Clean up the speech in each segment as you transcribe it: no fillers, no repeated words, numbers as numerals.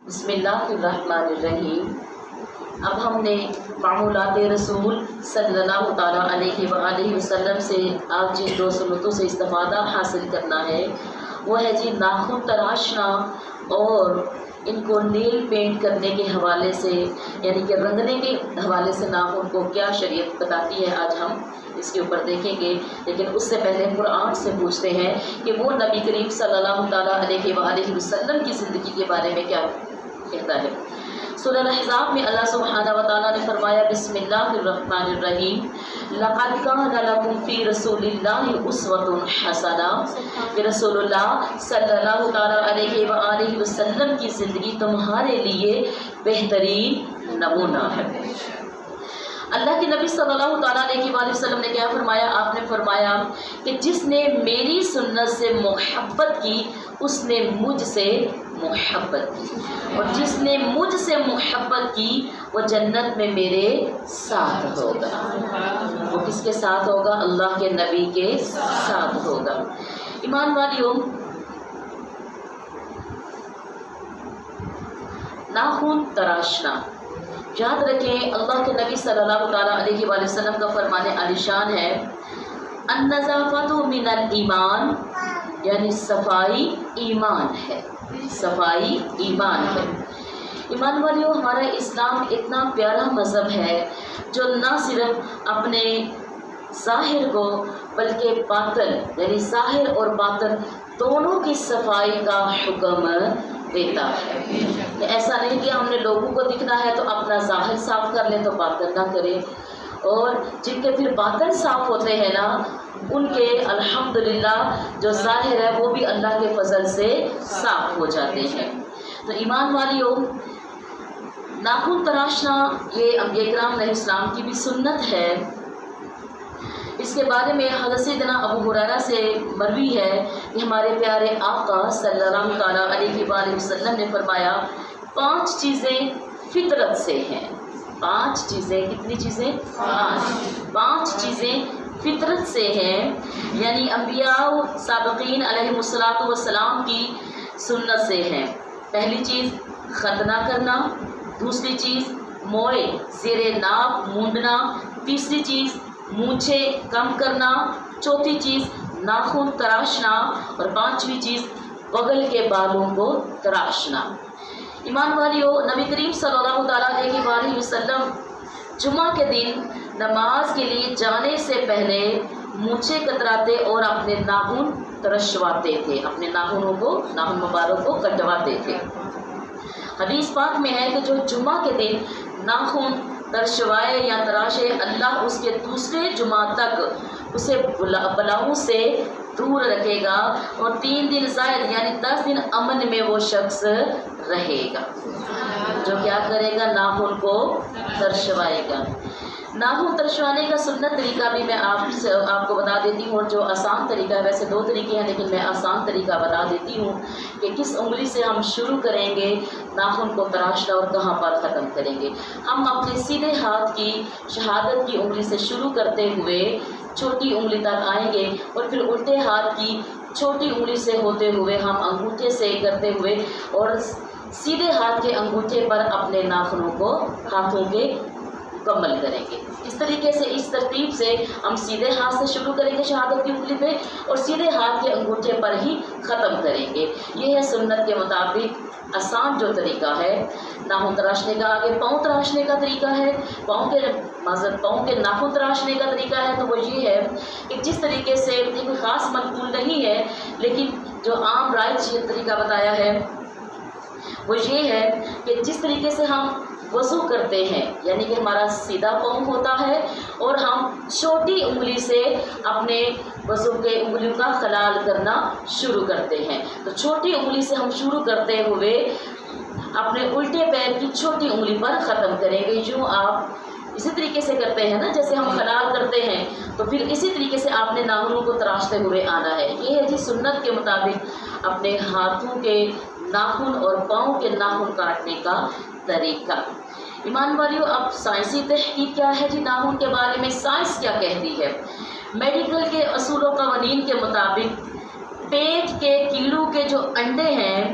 بسم اللہ الرحمن الرحیم۔ اب ہم نے معمولات رسول صلی اللہ تعالیٰ علیہ وآلہ وسلم سے آج جن دو سنتوں سے استفادہ حاصل کرنا ہے وہ ہے جی ناخن تراشنا اور ان کو نیل پینٹ کرنے کے حوالے سے، یعنی کہ رنگنے کے حوالے سے ناخن کو کیا شریعت بتاتی ہے، آج ہم اس کے اوپر دیکھیں گے۔ لیکن اس سے پہلے قرآن سے پوچھتے ہیں کہ وہ نبی کریم صلی اللہ تعالیٰ علیہ وآلہ وسلم کی زندگی کے بارے میں کیا کہتا ہے۔ سورہ الاحزاب میں اللہ سبحانہ و تعالیٰ نے فرمایا بسم اللہ الرحمن الرحیم لقد کان لکم فی رسول اللہ اسوۃ حسنہ، کہ رسول اللہ صلی اللہ تعالیٰ علیہ وآلہ وسلم کی زندگی تمہارے لیے بہترین نمونہ ہے۔ اللہ کے نبی صلی اللہ تعالیٰ علیہ وآلہ وسلم نے کیا فرمایا؟ آپ نے فرمایا کہ جس نے میری سنت سے محبت کی اس نے مجھ سے محبت کی، اور جس نے مجھ سے محبت کی وہ جنت میں میرے ساتھ ہوگا۔ وہ کس کے ساتھ ہوگا؟ اللہ کے نبی کے ساتھ ہوگا۔ ایمان والیوں، ناخن تراشنا، یاد رکھیں اللہ کے نبی صلی اللہ تعالیٰ علیہ وآلہ وسلم کا فرمان عالی شان ہے النظافۃ من الایمان، یعنی صفائی ایمان ہے، صفائی ایمان ہے۔ ایمان والیوں، ہمارا اسلام اتنا پیارا مذہب ہے جو نہ صرف اپنے ظاہر کو بلکہ باطن، یعنی ظاہر اور باطن دونوں کی صفائی کا حکم دیتا ہے۔ کہ ایسا نہیں کہ ہم نے لوگوں کو دکھنا ہے تو اپنا ظاہر صاف کر لیں تو باطن نہ کریں، اور جن کے پھر باطن صاف ہوتے ہیں نا ان کے الحمدللہ جو ظاہر ہے وہ بھی اللہ کے فضل سے صاف ہو جاتے ہیں۔ تو ایمان والیوں، ناخن تراشنا یہ انبیاء کرام علیہ السلام کی بھی سنت ہے۔ اس کے بارے میں حضرت سیدنا ابو ہریرہ سے مروی ہے کہ ہمارے پیارے آقا صلی اللہ تعالیٰ علیہ وآلہ وسلم نے فرمایا 5 چیزیں فطرت سے ہیں۔ 5 چیزیں، کتنی چیزیں؟ 5 چیزیں فطرت سے ہیں، یعنی انبیاء سابقین علیہ السلام کی سنت سے ہیں۔ پہلی چیز ختنہ کرنا، دوسری چیز موئے زیر ناف مونڈنا، تیسری چیز مونچھیں کم کرنا، چوتھی چیز ناخن تراشنا، اور 5ویں چیز بغل کے بالوں کو تراشنا۔ ایمان والیوں، نبی کریم صلی اللہ تعالیٰ علیہ وآلہ وسلم جمعہ کے دن نماز کے لیے جانے سے پہلے مونچھیں کتراتے اور اپنے ناخن ترشواتے تھے، اپنے ناخن مبارک کو کٹواتے تھے۔ حدیث پاک میں ہے کہ جو جمعہ کے دن ناخن ترشوائے یا تراشے اللہ اس کے دوسرے جمعہ تک اسے بلاؤں سے دور رکھے گا، اور 3 دن زائد یعنی 10 دن امن میں وہ شخص رہے گا جو کیا کرے گا؟ ناخن کو ترشوائے گا۔ ناخن ترشوانے کا سنت طریقہ بھی میں آپ کو بتا دیتی ہوں، جو آسان طریقہ ہے، ویسے 2 طریقے ہیں لیکن میں آسان طریقہ بتا دیتی ہوں کہ کس انگلی سے ہم شروع کریں گے ناخن کو تراشنا اور کہاں پر ختم کریں گے۔ ہم اپنے سیدھے ہاتھ کی شہادت کی انگلی سے شروع کرتے ہوئے چھوٹی انگلی تک آئیں گے، اور پھر الٹے ہاتھ کی چھوٹی انگلی سے ہوتے ہوئے ہم انگوٹھے سے کرتے ہوئے اور سیدھے ہاتھ کے انگوٹھے پر اپنے ناخنوں کو ہاتھوں کے مکمل کریں گے۔ اس طریقے سے، اس ترتیب سے ہم سیدھے ہاتھ سے شروع کریں گے شہادت کی انگلی پہ، اور سیدھے ہاتھ کے انگوٹھے پر ہی ختم کریں گے۔ یہ ہے سنت کے مطابق آسان جو طریقہ ہے ناخن تراشنے کا۔ آگے پاؤں تراشنے کا طریقہ ہے، پاؤں کے ناخن تراشنے کا طریقہ ہے، تو وہ یہ ہے کہ جس طریقے سے یہ کوئی خاص منقول نہیں ہے لیکن جو عام رائج یہ طریقہ بتایا ہے وہ یہ ہے کہ جس طریقے سے ہم وضو کرتے ہیں، یعنی کہ ہمارا سیدھا پاؤں ہوتا ہے اور ہم چھوٹی انگلی سے اپنے وضو کے انگلیوں کا خلال کرنا شروع کرتے ہیں، تو چھوٹی انگلی سے ہم شروع کرتے ہوئے اپنے الٹے پیر کی چھوٹی انگلی پر ختم کریں گے۔ یوں آپ اسی طریقے سے کرتے ہیں نا، جیسے ہم خلال کرتے ہیں تو پھر اسی طریقے سے آپ نے ناخنوں کو تراشتے ہوئے آنا ہے۔ یہ ہے جی سنت کے مطابق اپنے ہاتھوں کے ناخن اور پاؤں کے ناخن کاٹنے کا طریقہ۔ ایمان والیوں، اب سائنسی تحقیق کیا ہے جی ناخن کے بارے میں؟ سائنس کیا کہتی ہے؟ میڈیکل کے اصول و قوانین کے مطابق پیٹ کے کیڑوں کے جو انڈے ہیں،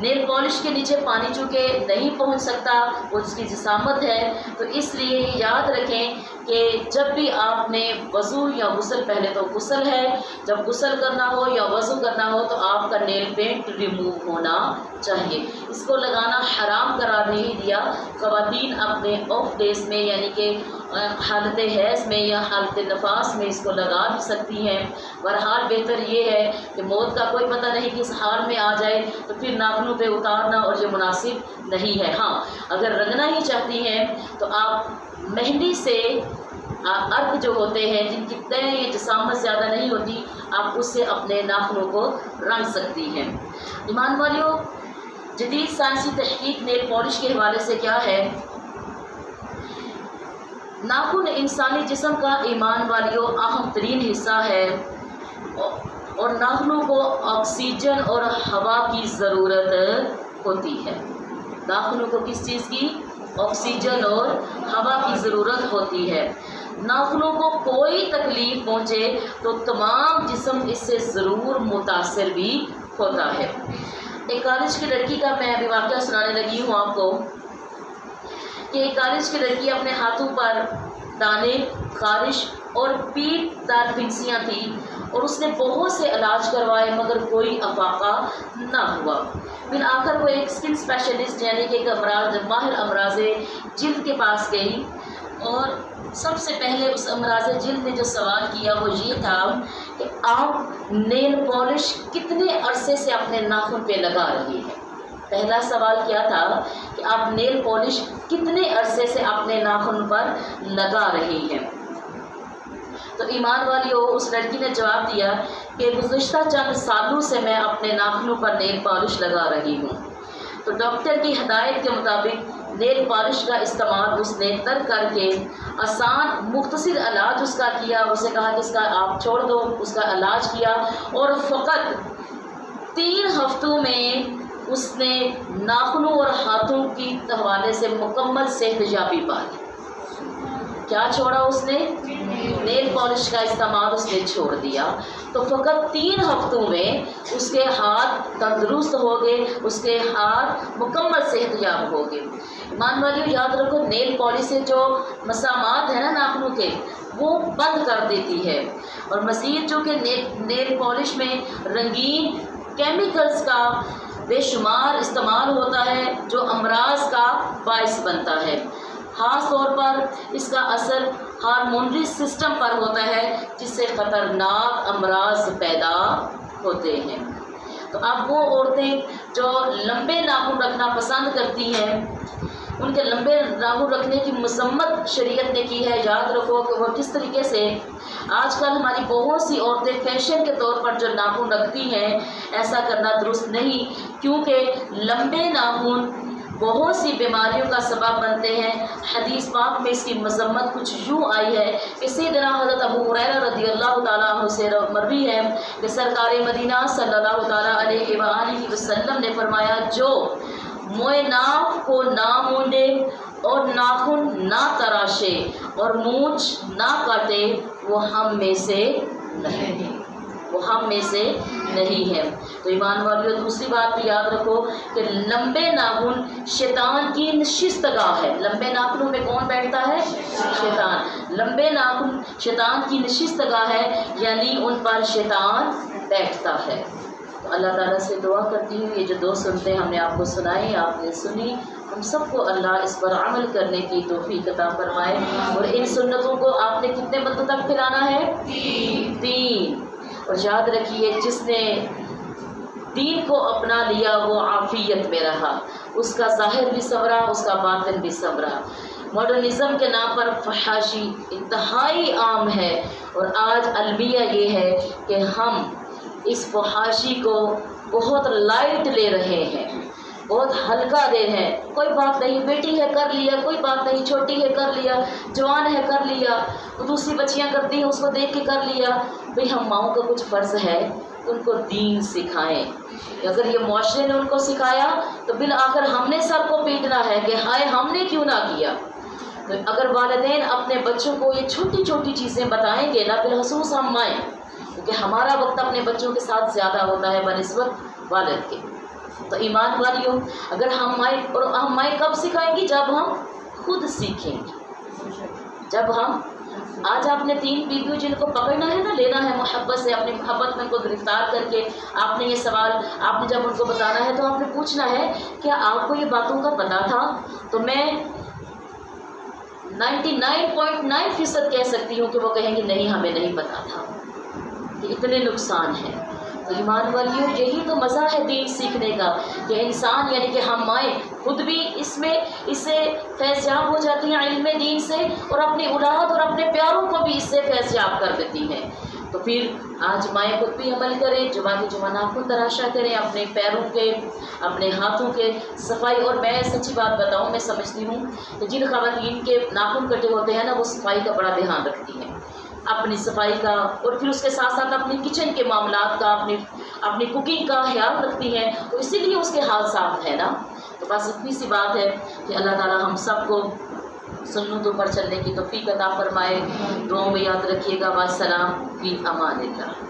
نیل پالش کے نیچے پانی چونکہ نہیں پہنچ سکتا، وہ اس کی جسامت ہے، تو اس لیے یاد رکھیں کہ جب بھی آپ نے وضو یا غسل، پہلے تو غسل ہے، جب غسل کرنا ہو یا وضو کرنا ہو تو آپ کا نیل پینٹ ریموو ہونا چاہیے۔ اس کو لگانا حرام قرار نہیں دیا۔ خواتین اپنے آف ڈیز میں یعنی کہ حالت حیض میں یا حالت نفاس میں اس کو لگا بھی سکتی ہیں۔ بہرحال بہتر یہ ہے کہ موت کا کوئی پتہ نہیں کس حال میں آ جائے تو پھر ناخنوں پہ اتارنا اور یہ مناسب نہیں ہے۔ ہاں اگر رنگنا ہی چاہتی ہیں تو آپ مہندی سے ارک جو ہوتے ہیں جن کی تہ یا جسامت زیادہ نہیں ہوتی، آپ اس سے اپنے ناخنوں کو رنگ سکتی ہیں۔ ایمان والیوں، جدید سائنسی تحقیق نیل پالش کے حوالے سے کیا ہے؟ ناخن انسانی جسم کا ایمان والیوں اہم ترین حصہ ہے اور ناخنوں کو آکسیجن اور ہوا کی ضرورت ہوتی ہے۔ ناخنوں کو کس چیز کی؟ آکسیجن اور ہوا کی ضرورت ہوتی ہے۔ ناخنوں کو کوئی تکلیف پہنچے تو تمام جسم اس سے ضرور متاثر بھی ہوتا ہے۔ ایک کالج کی لڑکی کا میں ابھی واقعہ سنانے لگی ہوں آپ کو کہ ایک کالج کی لڑکی اپنے ہاتھوں پر دانے، خارش اور پیٹ دار پھنسیاں تھیں اور اس نے بہت سے علاج کروائے مگر کوئی افاقہ نہ ہوا۔ بالآخر وہ ایک اسکن اسپیشلسٹ یعنی کہ ایک ماہر امراض جلد کے پاس گئی اور سب سے پہلے اس امراض جلد نے جو سوال کیا وہ یہ تھا کہ آپ نیل پالش کتنے عرصے سے اپنے ناخن پہ لگا رہی ہیں؟ پہلا سوال کیا تھا کہ آپ نیل پالش کتنے عرصے سے اپنے ناخن پر لگا رہی ہیں؟ تو ایمان والیوں، اس لڑکی نے جواب دیا کہ گزشتہ چند سالوں سے میں اپنے ناخنوں پر نیل پالش لگا رہی ہوں۔ تو ڈاکٹر کی ہدایت کے مطابق نیل پالش کا استعمال اس نے ترک کر کے آسان مختصر علاج اس کا کیا، اسے کہا کہ اس کا آپ چھوڑ دو، اس کا علاج کیا اور فقط 3 ہفتوں میں اس نے ناخنوں اور ہاتھوں کی حوالے سے مکمل صحت یابی پائی۔ کیا چھوڑا اس نے؟ نیل پالش کا استعمال اس نے چھوڑ دیا۔ تو فقط 3 ہفتوں میں اس کے ہاتھ تندرست ہو گئے، اس کے ہاتھ مکمل صحت یاب ہو گئے۔ ایمان والیوں، یاد رکھو نیل پالش سے جو مسامات ہیں نا ناخنوں کے، وہ بند کر دیتی ہے اور مزید جو کہ نیل پالش میں رنگین کیمیکلز کا بے شمار استعمال ہوتا ہے جو امراض کا باعث بنتا ہے۔ خاص طور پر اس کا اثر ہارمونری سسٹم پر ہوتا ہے جس سے خطرناک امراض پیدا ہوتے ہیں۔ تو اب وہ عورتیں جو لمبے ناخن رکھنا پسند کرتی ہیں، ان کے لمبے ناخن رکھنے کی مذمت شریعت نے کی ہے۔ یاد رکھو کہ وہ کس طریقے سے آج کل ہماری بہت سی عورتیں فیشن کے طور پر جو ناخن رکھتی ہیں، ایسا کرنا درست نہیں، کیونکہ لمبے ناخن بہت سی بیماریوں کا سبب بنتے ہیں۔ حدیث پاک میں اس کی مذمت کچھ یوں آئی ہے کہ سیدنا حضرت ابو ہریرہ رضی اللہ تعالیٰ عنہ سے مروی ہے کہ سرکار مدینہ صلی اللہ تعالیٰ علیہ وآلہ وسلم نے فرمایا، جو موئے ناف کو نہ مونڈے اور ناخن نہ تراشے اور مونچھ نہ کاٹے وہ ہم میں سے نہیں ہے، وہ ہم میں سے نہیں ہے۔ تو ایمان والیوں، دوسری بات بھی یاد رکھو کہ لمبے ناخن شیطان کی نشست گاہ ہے۔ لمبے ناخنوں میں کون بیٹھتا ہے؟ شیطان۔ لمبے ناخن شیطان کی نشست گاہ ہے، یعنی ان پر شیطان بیٹھتا ہے۔ تو اللہ تعالیٰ سے دعا کرتی ہوں یہ جو 2 سنتیں ہم نے آپ کو سنائی، آپ نے سنی، ہم سب کو اللہ اس پر عمل کرنے کی توفیق عطا فرمائے۔ اور ان سنتوں کو آپ نے کتنے بندوں تک پھیلانا ہے؟ 3۔ اور یاد رکھیے جس نے دین کو اپنا لیا وہ عافیت میں رہا، اس کا ظاہر بھی سنورا، اس کا باطن بھی سنورا۔ ماڈرنزم کے نام پر فحاشی انتہائی عام ہے اور آج المیہ یہ ہے کہ ہم اس فحاشی کو بہت لائٹ لے رہے ہیں، بہت ہلکا دے رہے ہیں۔ کوئی بات نہیں، بیٹی ہے کر لیا، کوئی بات نہیں، چھوٹی ہے کر لیا، جوان ہے کر لیا، وہ دوسری بچیاں کرتی ہیں اس کو دیکھ کے کر لیا۔ بھئی ہم ماؤں کا کچھ فرض ہے ان کو دین سکھائیں۔ اگر یہ معاشرے نے ان کو سکھایا تو بالآخر ہم نے سر کو پیٹنا ہے کہ ہائے ہم نے کیوں نہ کیا۔ تو اگر والدین اپنے بچوں کو یہ چھوٹی چھوٹی چیزیں بتائیں گے نا، بالخصوص ہم مائیں، کیونکہ ہمارا وقت اپنے بچوں کے ساتھ زیادہ ہوتا ہے بنسبت والد کے۔ تو ایمان والیوں، اگر ہم مائیں کب سکھائیں گی؟ جب ہم خود سیکھیں گے. جب ہم آج آپ نے 3 بیویوں جن کو پکڑنا ہے نا، لینا ہے محبت سے، اپنی محبت میں ان کو گرفتار کر کے آپ نے یہ سوال، آپ نے جب ان کو بتانا ہے تو آپ نے پوچھنا ہے کیا آپ کو یہ باتوں کا پتہ تھا؟ تو میں 99.9% کہہ سکتی ہوں کہ وہ کہیں گے نہیں ہمیں نہیں پتہ تھا کہ اتنے نقصان ہیں. تو ایمان والیوں، یہی تو مزہ ہے دین سیکھنے کا، کہ انسان یعنی کہ ہم مائیں خود بھی اس سے فیضیاب ہو جاتی ہیں علم دین سے، اور اپنی اولاد اور اپنے پیاروں کو بھی اس سے فیضیاب کر دیتی ہیں. تو پھر آج مائیں خود بھی عمل کریں، جمعہ کے جمعہ ناخن تراشا کریں، اپنے پیروں کے، اپنے ہاتھوں کے صفائی. اور میں سچی بات بتاؤں، میں سمجھتی ہوں کہ جن خواتین کے ناخن کٹے ہوتے ہیں نا، وہ صفائی کا بڑا دھیان رکھتی ہیں، اپنی صفائی کا، اور پھر اس کے ساتھ ساتھ اپنی کچن کے معاملات کا، اپنی کوکنگ کا خیال رکھتی ہیں، تو اسی لیے اس کے ہاتھ صاف ہے نا. تو بس اتنی سی بات ہے کہ اللہ تعالی ہم سب کو سنتوں پر چلنے کی توفیق عطا فرمائے. دعاؤں میں یاد رکھیے گا. والسلام فی امان اللہ.